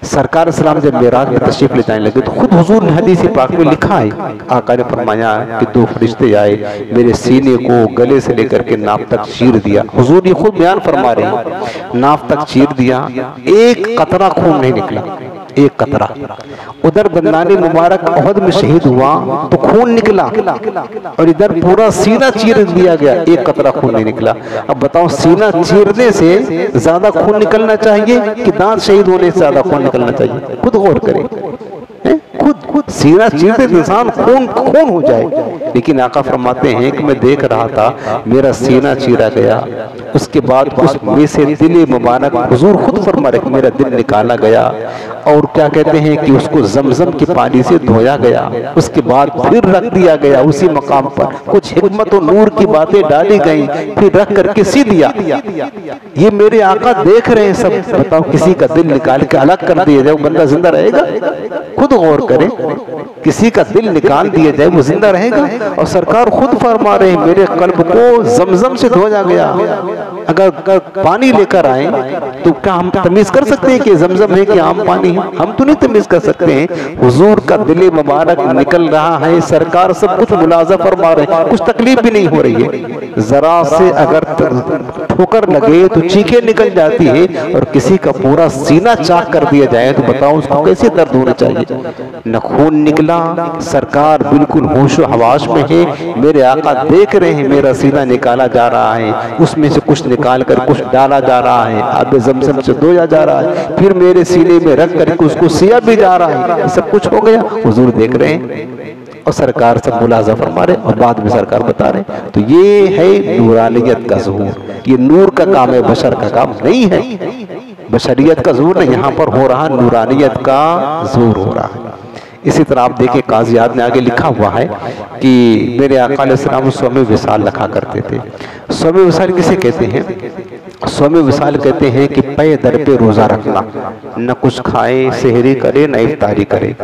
सरकार सलाम जब मेराज में तशरीफ ले जाने लगे तो खुद हुजूर ने हदीस पाक में लिखा है, आका ने फरमाया कि 2 फरिश्ते आए, मेरे सीने को गले से लेकर के नाप तक चीर दिया। हुजूर ये खुद बयान फरमा रहे हैं, नाप तक चीर दिया, एक कतरा खून नहीं निकला, एक कतरा। उधर दंदाने मुबारक उहद में शहीद हुआ तो खून निकला, और इधर पूरा सीना चीर दिया गया, एक कतरा खून नहीं निकला। अब बताओ, सीना चीरने से ज्यादा खून निकलना चाहिए कि दांत शहीद होने से ज्यादा खून निकलना चाहिए? खुद गौर करें, खुद सीना चीरते इंसान खून हो जाए। लेकिन आका फरमाते हैं कि मैं देख रहा था, मेरा सीना चीरा गया, उसके बाद उसमें से दिल मुबारक, हुजूर खुद फरमा रहे, मेरा दिल निकाला गया, और क्या कहते हैं कि उसको जमजम के पानी से धोया गया, उसके बाद फिर रख दिया गया उसी मकाम पर। कुछ हिकमत और नूर की बातें डाली गई, फिर रख करके सी दिया। ये मेरे आका देख रहे हैं सब। बताओ, किसी का दिल निकाल के अलग कर दिया जाए, बंदा जिंदा रहेगा? खुद गौर करें, किसी का दिल निकाल दिया जाए वो जिंदा रहेगा? और सरकार खुद फरमा रहे हैं, मेरे कल्ब को जमजम से धोया गया। अगर पानी लेकर आए तो क्या हम तमीज कर सकते हैं कि जमजम है कि आम पानी है? हम तो नहीं तमीज कर सकते हैं। हुजूर का दिल मुबारक निकल रहा है, सरकार सब कुछ मुलाजा फरमा रहे हैं, कुछ तकलीफ भी नहीं हो रही है। जरा से अगर ठोकर लगे तो चीखें निकल जाती है, और किसी का पूरा सीना चाक कर दिया जाए तो बताओ उसको कैसे दर्द होना चाहिए? न खून निकला, सरकार बिल्कुल होशो हवास में है। मेरे आका देख रहे हैं, मेरा सीना निकाला जा रहा है, उसमें से कुछ निकाल कर कुछ डाला जा रहा है, आब जमजम से धोया जा रहा है, फिर मेरे सीने में रख कर उसको सिया भी जा रहा है। सब कुछ हो गया, हुजूर देख रहे हैं, और सरकार सब मुलाजा फरमा रहे, और बाद में सरकार बता रहे। तो ये है नूरानियत का ज़ुहूर। ये नूर का काम है, बशर का काम नहीं है। बशरियत का ज़ुहूर नहीं, यहाँ पर हो रहा नूरानियत का ज़ुहूर हो रहा है। इसी तरह आप देखें, काज़ियात ने आगे लिखा हुआ है कि मेरे आका अलैहिस्सलाम स्वामी विसाल रखा करते थे। स्वामी विसाल किसे कहते हैं? स्वामी विसाल कहते हैं कि पे दर पे रोजा रखना, न कुछ खाए, सेहरी करे, न इफ्तारी करे।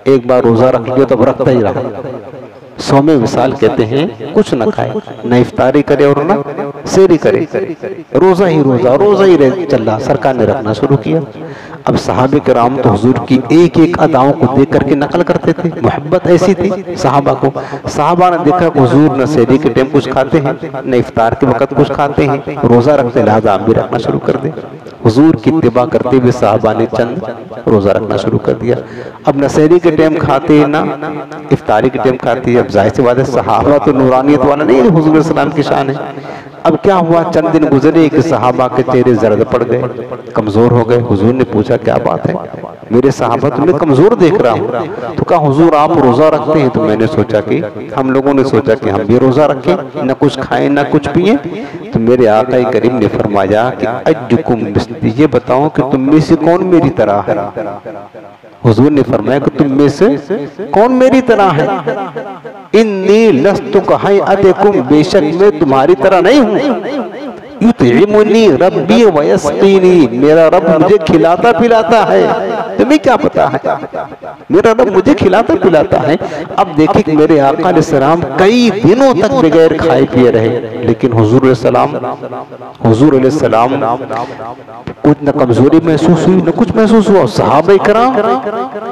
एक बार रोजा रख लिया तो रखता ही रहा। स्वामी विसाल कहते हैं कुछ न खाए, न इफ्तारी करे और न सेहरी करे, रोजा ही रोजा, रोजा ही चल रहा। सरकार ने रखना शुरू किया। अब सहाबे किराम तो हुजूर की एक एक अदाओं को देख करके नकल करते थे, मोहब्बत ऐसी थी सहाबा को। सहाबा ने देखा कि हुजूर न सहरी के टाइम कुछ खाते हैं, न इफ्तार के वक्त कुछ खाते हैं, रोजा रखते, लिहाजा आप भी रखना शुरू कर दे। हुजूर की इत्तिबा करते हुए सहाबा ने चंद रोजा रखना शुरू कर दिया। अब न सहरी के टाइम खाते, ना इफ्तारी के टाइम खाते। अब जाहिर सी बात है सहाबा तो नूरानियत वाला नहीं है, हुजूर सलाम की शान है। अब क्या हुआ, चंद दिन गुजरे कि सहाबा के चेहरे जर्द पड़ गए, कमजोर हो गए। हुजूर ने पूछा क्या बात है, मेरे सहाबा तुम्हें कमजोर देख रहा हूँ। तो कहा हुजूर आप रोजा रखते हैं। तो मैंने सोचा कि हम लोगों ने सोचा कि हम भी रोजा रखें, न कुछ खाएं न कुछ पिए। तो मेरे आका करीम ने फरमाया कि अज्जुकुम मिस्ली, ये बताओ कि तुम में से कौन मेरी तरह है। हुजूर ने फरमाया कि तुम में से कौन मेरी तरह है। इन्नी लस्तु कहयअतिकुम, बेशक मैं तुम्हारी तरह नहीं हूँ। युतइमुनी रब्बी व यस्कीनी, मेरा रब मुझे खिलाता पिलाता है। तुम्हें क्या पता है, मेरा रब मुझे खिलाता पिलाता है। अब देखिए कि मेरे आका अलैहिस्सलाम कई दिनों तक बगैर खाए पिए रहे, लेकिन हुजूर अलैहिस्सलाम कुछ न कमजोरी महसूस हुई न कुछ महसूस हुआ। सहाबा इकराम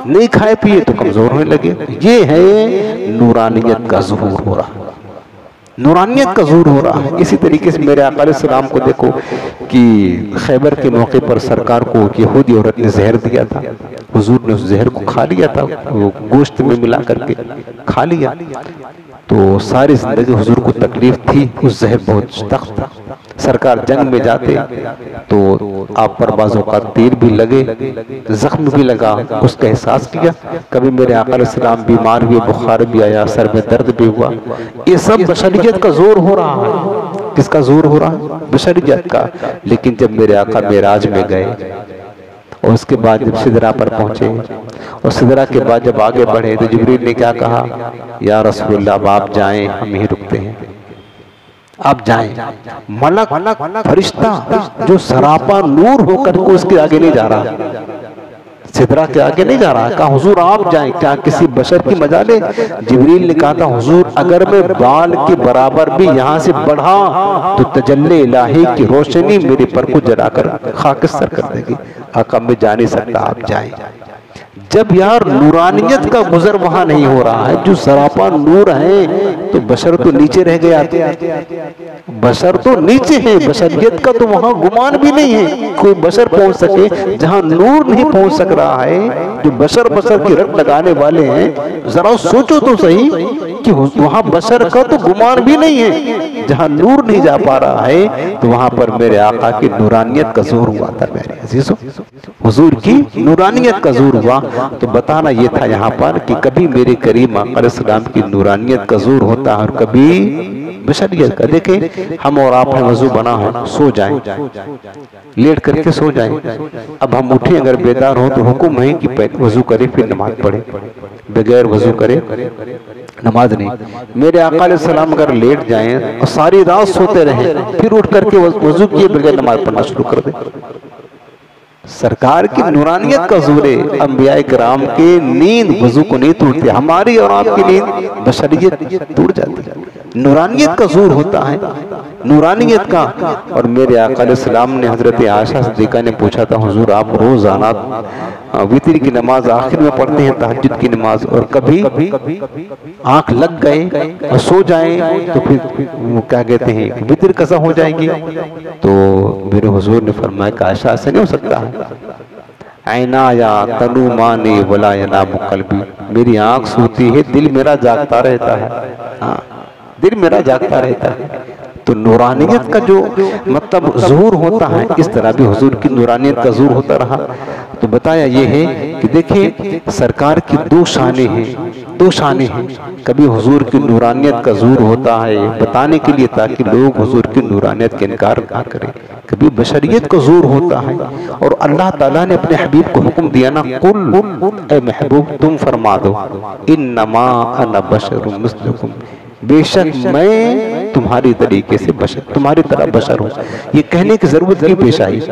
नहीं खाए पिए तो कमजोर होने लगे। ये है नूरानियत का ज़ुहूर हो रहा, नूरानियत का ज़ुहूर हो रहा है। इसी तरीके से मेरे आका अलैहिस्सलाम को देखो कि खैबर के मौके पर सरकार को यहूदी औरत ने जहर दिया था। हुजूर ने उस जहर को खा लिया था, वो गोश्त में मिला करके खा लिया। तो सारी जिंदगी हुजूर को तकलीफ थी, उस जहर बहुत सख्त था। सरकार जंग में जाते तो आप पर बाजों का तीर भी लगे, जख्म भी लगा, उसका एहसास किया। कभी मेरे आका अलैहिस्सलाम बीमार हुए, बुखार भी आया, सर में दर्द भी हुआ। ये सब बशरियत का जोर हो रहा है। किसका जोर हो रहा है? बशरियत का। लेकिन जब मेरे आका मेराज में गए और उसके बाद जब सिदरा पर पहुंचे और सिदरा के बाद जब आगे बढ़े तो जिब्रील ने क्या कहा, या रसूलुल्लाह आप जाएं, हम यहीं रुकते हैं, आप जाएं। मलक फरिश्ता जो सरापा नूर होकर को उसके आगे नहीं जा रहा, सिदरा के आगे नहीं जा रहा। कहा हुजूर आप जाएं, क्या किसी बशर की मजाल है? जिब्रील ने कहा था हुजूर अगर मैं बाल के बराबर भी यहाँ से बढ़ा तो तजल्ले इलाही की रोशनी मेरे पर को जलाकर खाकिस्तर कर देगी। आका मैं जा नहीं सकता, आप जाएं। जब यार नूरानियत का गुजर वहां नहीं हो रहा है, जो सरापा नूर है, तो बशर तो नीचे रह गया, बशर तो नीचे है। बशरियत का तो वहां गुमान भी नहीं है कोई बशर पहुंच सके जहां नूर नहीं पहुंच सक रहा है। जो बशर की रट लगाने वाले हैं, जरा सोचो तो सही कि वहां बशर का तो गुमान भी नहीं है। जहां नूर नहीं जा पा रहा है तो वहां पर मेरे आका की नूरानियत का जोर हुआ था। मेरे अजीजों, हुजूर की नूरानियत का जोर हुआ। तो बताना ये था यहाँ पर कि कभी मेरे करीम आका अलैहिस्सलाम की नूरानियत का जोर होता है और कभी बशरियत का। देखें हम और आप है, वजू बना हो, सो जाएं, लेट करके सो जाएं। अब हम उठे अगर बेदार हो तो हुक्म है कि पहले वजू करे फिर नमाज पढ़े, बगैर वजू करे नमाज नहीं। मेरे आका अलैहिस्सलाम अगर लेट जाएं और सारी रात सोते रहे फिर उठ करके वजू किए बगैर नमाज पढ़ना शुरू कर दे। सरकार की नूरानियत का जोरे, अंबिया किराम के नींद वजू को नहीं तोड़ती, हमारी और आपकी नींद बशरियत टूट जाती है। नूरानियत का जोर होता है, नूरानियत का। और मेरे आका अलैहिस्सलाम ने हजरत आयशा सिद्दीका ने पूछा था हुजूर आप रोजाना वितर की नमाज आखिर में पढ़ते हैं, तहज्जुद की नमाज, और कभी आंख लग गए और सो जाएं तो फिर वो क्या कहते हैं वितर कसा हो जाएगी। तो मेरे हुजूर ने फरमाया कि आयशा ऐसे नहीं हो सकता है। ऐना या तनु माने वला यनामु कल्बी, मेरी आंख सोती है, दिल मेरा जागता रहता है। हाँ, दिल मेरा जागता रहता है। तो नूरानियत का जो मतलब ज़ुहूर होता है, इस तरह भी हुजूर की नूरानियत का ज़ुहूर होता रहा। तो बताया ये है कि देखिए सरकार की दो शानें हैं, दो शानें हैं। कभी हुजूर की नूरानियत का ज़ुहूर होता है बताने के लिए ताकि लोग हुजूर की नूरानियत के इनकार ना करें, कभी बशरियत का ज़ुहूर होता है। और अल्लाह ताला ने अपने हबीब को हुक्म दिया ना, कुल ए महबूब तुम फरमा दो, इन्नमा अना बशरुम मिस्लुकुम, बेशक मैं तुम्हारी तरीके से बशर, तुम्हारी तरह बशर हूँ। ये कहने की जरूरत क्यों पेश आई?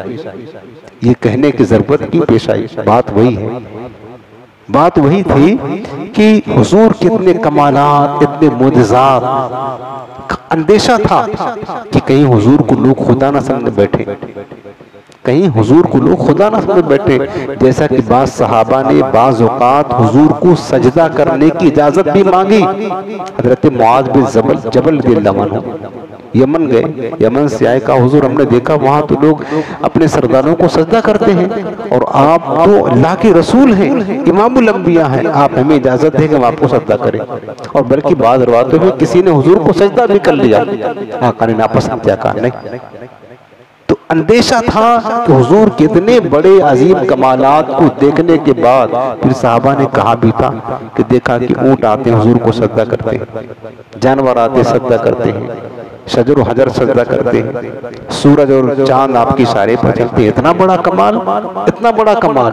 ये कहने की जरूरत क्यों पेश आई? बात वही है, बात वही थी कि हुजूर के इतने कमालात, इतने मोजज़ात, अंदेशा था कि कहीं हुजूर को लोग खुदा ना समझ बैठे, कहीं हुजूर को लोग खुदा ना समझ बैठे। जैसा कि बाज़ सहाबा ने बाज़ औक़ात हुजूर को सजदा करने की इजाजत भी मांगी। हजरत मुआज़ बिन जबल रज़ियल्लाहु अन्हु यमन गए, यमन से आए, कहा हुजूर हमने देखा वहां तो लोग अपने सरदारों को सजदा करते हैं और आप तो अल्लाह के रसूल हैं, इमामुल अंबिया हैं, आप हमें इजाजत दें कि हम आपको सजदा करें। और बल्कि बाद रवातों में किसी ने हुजूर को सजदा भी कर लिया, आका ने नापसंद किया, कहा नहीं। तो अंदेशा था कि हुजूर कितने बड़े अजीम कमालात को देखने के बाद फिर साहबा ने कहा भी था कि देखा कि ऊंट आते हुजूर को सजदा करते हैं, जानवर आते सजदा करते हैं, शजर हजर सजदा करते हैं, सूरज और चांद आपकी इशारे पर चलते हैं। इतना बड़ा कमाल, इतना बड़ा कमाल,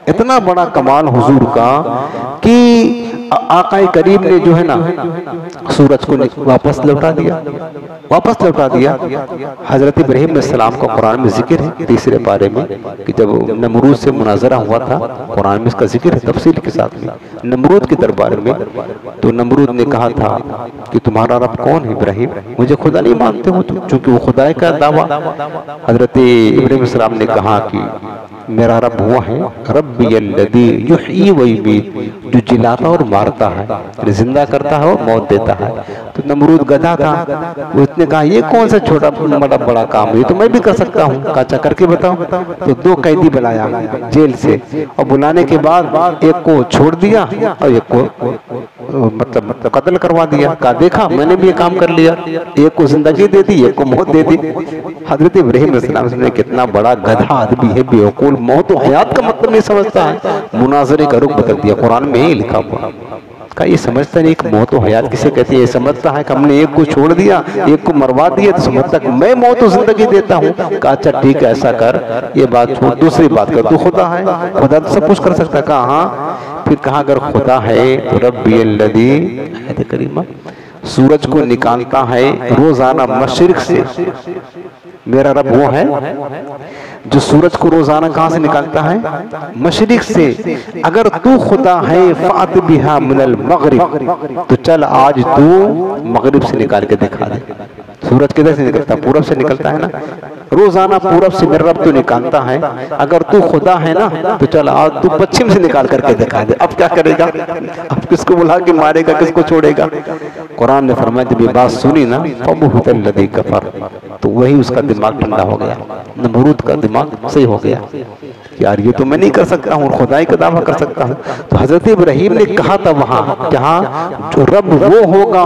इतना बड़ा कमाल हुजूर का कि आकाए करीम ने जो है ना सूरज को वापस लौटा दिया, वापस लौटा दिया। हजरत इब्राहीम अलैहिस्सलाम का कुरान में जिक्र है 3 पारे में कि जब नमरूद से मुनाजरा हुआ था, कुरान में इसका जिक्र है तफसील के साथ में, नमरूद के दरबार में। तो नमरूद ने कहा था कि तुम्हारा रब कौन है इब्राहीम, मुझे खुदा नहीं मानते हो तुम, चूंकि वो खुदा का दावा। हजरत इब्राहीम अलैहिस्सलाम ने कहा कि मेरा रब वो है रब्बी अल्लज़ी युहयी व युमीत, जो जिलाता और मारता है, जिंदा करता है और मौत देता है। तो नमरूद गधा था, उसने कहा ये कौन सा छोटा बड़ा काम है, तो मैं भी कर सकता हूँ, काचा करके बताओ। तो 2 कैदी बुलाया जेल से, और बुलाने के बाद एक को छोड़ दिया और एक को मतलब कत्ल करवा दिया। कहा देखा मैंने भी ये काम कर लिया, एक को जिंदगी दे दी, एक को मौत दे दी। हजरत इब्राहीम अलैहिस्सलाम ने कितना बड़ा गधा आदमी है, बेवकूफ, मौत और हयात का मतलब नहीं समझता है, मुनाजरे का रुख बदल दिया। कुरान में ही लिखा हुआ का ये समझता नहीं कि मौत और हयात किसे कहती है। ये समझता है कि हमने एक को छोड़ दिया, एक को मरवा दिया, तो समझता कि मैं मौत और जिंदगी देता हूँ। कहा अच्छा ठीक है ऐसा कर, ये बात छोड़, दूसरी बात कर, तू खुदा है, खुदा तो सब कुछ कर सकता है। कहा हाँ, फिर कहा अगर खुदा है तो रब्बी अल्लज़ी करीमा सूरज को निकालता है रोजाना मशरिक से, मेरा रब वो है जो सूरज को रोजाना कहां से निकालता है, मशरिक से। अगर तू खुदा है फात बिहा मिनल मगरिब, तो चल आज तू मगरिब से निकाल के दिखा दे। सूरज किधर से निकलता है, पूरब से निकलता है ना, रोजाना पूरब से मेरा रब तो निकालता है। अगर तू खुदा है ना तो चल आज तू पश्चिम से निकाल करके दिखा दे। अब क्या करेगा, अब किसको बुला के मारेगा, किसको छोड़ेगा। कुरान ने फरमाया जब ये बात सुनी ना फबहुतल्लज़ी कफर, तो वही उसका दिमाग ठंडा हो गया, नमरूद का दिमाग सही हो गया, यार ये तो मैं नहीं कर सकता हूँ, खुदाई का दावा कर सकता हूँ। तो हजरत इब्राहीम ने कहा था वहां जहाँ जो रब वो होगा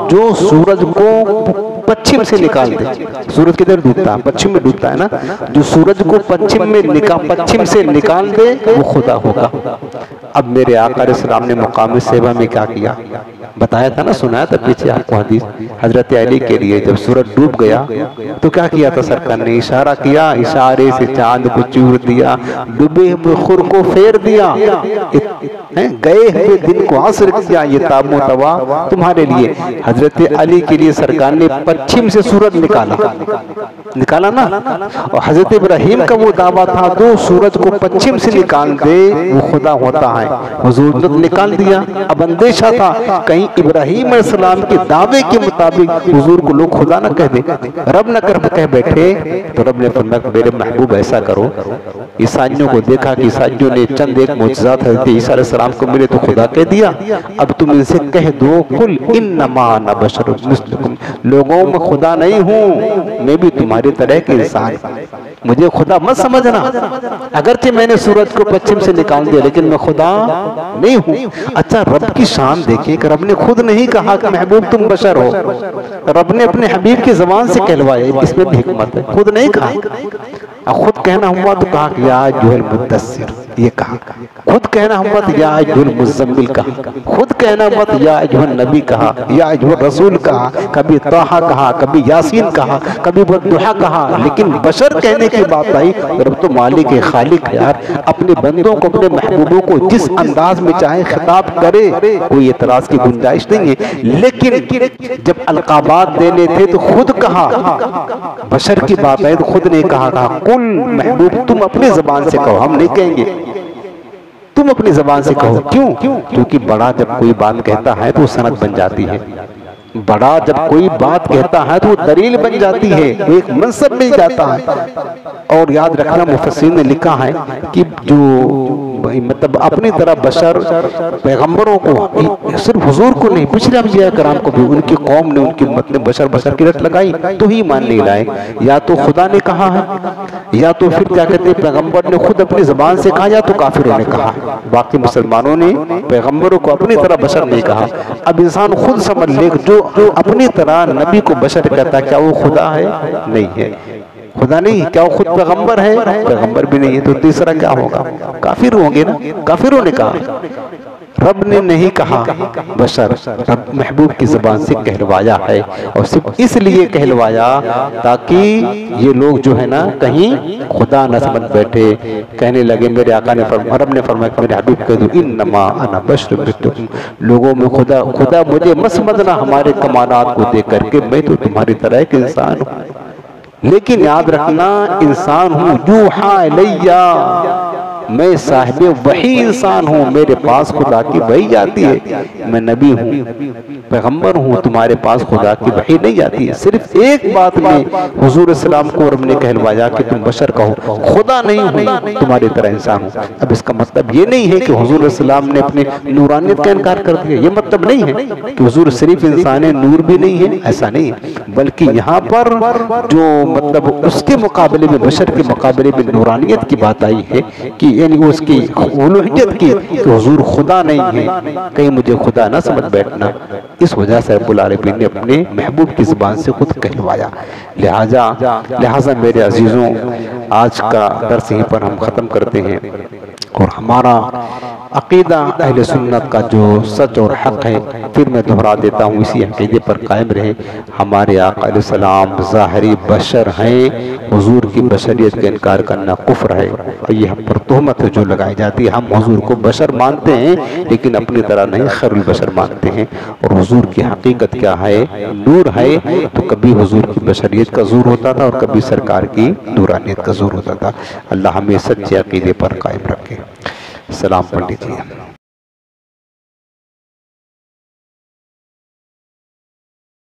जो सूरज को पश्चिम से निकाल दे। सूरज किधर डूबता है, पश्चिम में डूबता है ना, जो सूरज को पश्चिम से निकाल दे वो खुदा होगा। अब मेरे आका अलैहिस्सलाम ने मुकाम सेवा में क्या किया बताया था ना, सुनाया था पीछे आपको हदीस। हजरत अली के लिए जब सूरज डूब गया तो क्या किया था सरकार ने, इशारा किया, इशारे से चांद को चूर दिया, डूबे हुए खुर को फेर दिया, गए हुए दिन को आसर किया, ये ताबो तवा तुम्हारे लिए। हजरत अली के लिए सरकार ने पश्चिम से सूरज निकाला ना। और हजरत इब्राहीम का वो दावा था जो सूरज को पश्चिम से निकाल दे वो खुदा होता है, हुजूर ने निकाल दिया। अब अंदेशा था कहीं इब्राहीम अलैहिस्सलाम के दावे के मुताबिक हुजूर को लोग खुदा न कह दे, रब न कह बैठे। तो रब ने फरमाया मेरे महबूब ऐसा करो, ईसाइयों को देखा कि ईसाइयों ने चंद एक मोजज़ात हज़रत ईसा अलैहिस्सलाम को मिले तो खुदा कह दिया। अब तुम इनसे कह दो कुल इन्नमा अना बशरुम मिस्लुकुम, लोगों में खुदा नहीं हूँ, मैं भी तुम्हारी तरह के इंसान, मुझे खुदा मत समझना। अगरचे मैंने सूरज को पश्चिम से निकाल दिया लेकिन मैं खुदा नहीं हूँ। अच्छा रब की शान देखें कि रब ने खुद नहीं कहा कि महबूब तुम बशर हो, रब ने अपने हबीब की ज़बान से कहलवाया, इसमें भी हिकमत है। खुद नहीं कहा, खुद कहना हुआ तो कहा कि या अय्युहल मुद्दस्सिर, ये कहा। खुद कहना हुआ तो या अय्युहल मुज़्ज़म्मिल कहा, खुद कहना हुआ तो या अय्युहन नबी कहा, या अय्युहर रसूल कहा, कभी ताहा कहा, कभी यासीन कहा, कभी वद्दुहा कहा। लेकिन बशर कहने की बात आई, रब तो मालिक है, खालिक है यार, अपने बंदों को अपने महबूबों को जिस अंदाज में चाहे खिताब करे, कोई एतराज की गुंजाइश नहीं है। लेकिन जब अलकाबात देने थे तो खुद कहा, बशर की बात है तो खुद ने कहा कुल महबूब तुम अपनी जबान से कहो, हम नहीं कहेंगे, तुम अपनी जबान से कहो। क्यों? क्योंकि बड़ा जब कोई बात कहता है तो सनद बन जाती है। बड़ा जब कोई बात कहता है तो वो दलील बन जाती है, वो एक मनसब मिल जाता है। और याद रखना मुफस्सिरीन ने लिखा है कि जो मतलब अपनी तरह बशर पैगंबरों को, सिर्फ हुजूर को नहीं, पिछले अंबिया कराम को भी उनकी कौम ने, उनकी उम्मत ने बशर बशर की रट लगाई तो ही मान नहीं लाए। या तो खुदा ने कहा है, या तो फिर क्या कहते हैं पैगंबर ने खुद अपनी जबान से कहा, या तो काफिरों ने कहा। बाकी मुसलमानों ने पैगंबरों को अपनी तरह बशर नहीं कहा। अब इंसान खुद समझ ले, जो अपनी तरह नबी को बशर कहता है, क्या वो खुदा है? नहीं है, खुदा नहीं। क्या वो खुद पैगंबर है? पैगंबर भी नहीं है। तो तीसरा क्या होगा? काफिर होंगे ना। काफिरों ने कहा, रब ने नहीं कहा बशर, रब महबूब की जुबान से कहलवाया है। और सिर्फ इसलिए कहलवाया ताकि ये लोग जो है ना कहीं खुदा न समझ बैठे, कहने लगे मेरे आका ने रब ने फरमाया मेरे हबीब कह दो इन्नमा अना बशर मिथलुकुम, लोगों में खुदा खुदा मुझे मत समझना हमारे कमालात को देख करके, मैं तो तुम्हारी तरह एक इंसान हूँ। लेकिन याद रखना इंसान हूँ यूहा इलैया, मैं साहिब वही इंसान हूँ, मेरे पास खुदा की वही जाती है। मैं नबी हूँ, पैगंबर हूँ, तुम्हारे पास खुदा की वही नहीं जाती है। सिर्फ एक बात में हुजूर सलाम को रब ने कहलवाया कि तुम बशर कहो, खुदा नहीं हूँ, तुम्हारी तरह इंसान हूँ। अब इसका मतलब ये नहीं है कि हुजूर सलाम ने अपने नूरानियत का इनकार कर दिया। ये मतलब नहीं है कि हुजूर सिर्फ इंसान है, नूर भी नहीं है, ऐसा नहीं है। बल्कि यहाँ पर जो मतलब उसके मुकाबले में, बशर के मुकाबले में नूरानियत की बात आई है कि यानी उसकी उलूहियत की कि हुजूर खुदा नहीं है, कहीं मुझे खुदा ना समझ बैठना। इस वजह से रब्बुल आलमीन ने अपने महबूब की जुबान से खुद कहलवाया। लिहाजा मेरे अजीजों, आज का दर्स यहीं पर हम ख़त्म करते हैं। और हमारा अकीदा अहले सुन्नत का जो सच और हक है, फिर मैं दोहरा देता हूँ, इसी अकीदे पर कायम रहे। हमारे आका अलैहिस्सलाम ज़ाहिरी बशर हैं, हुजूर की बशरियत का इनकार करना कुफ्र है। और ये हम पर तोहमत जो लगाई जाती है, हम हुजूर को बशर मानते हैं लेकिन अपनी तरह नहीं, खैरुल बशर मानते हैं। और हुजूर की हकीकत क्या है? नूर है। तो कभी हुजूर की बशरियत का ज़ूर होता था और कभी सरकार की नूरानियत का ज़ूर होता था। अल्लाह हमें सच्चे अकीदे पर कायम रखे। सलाम पंडित जी।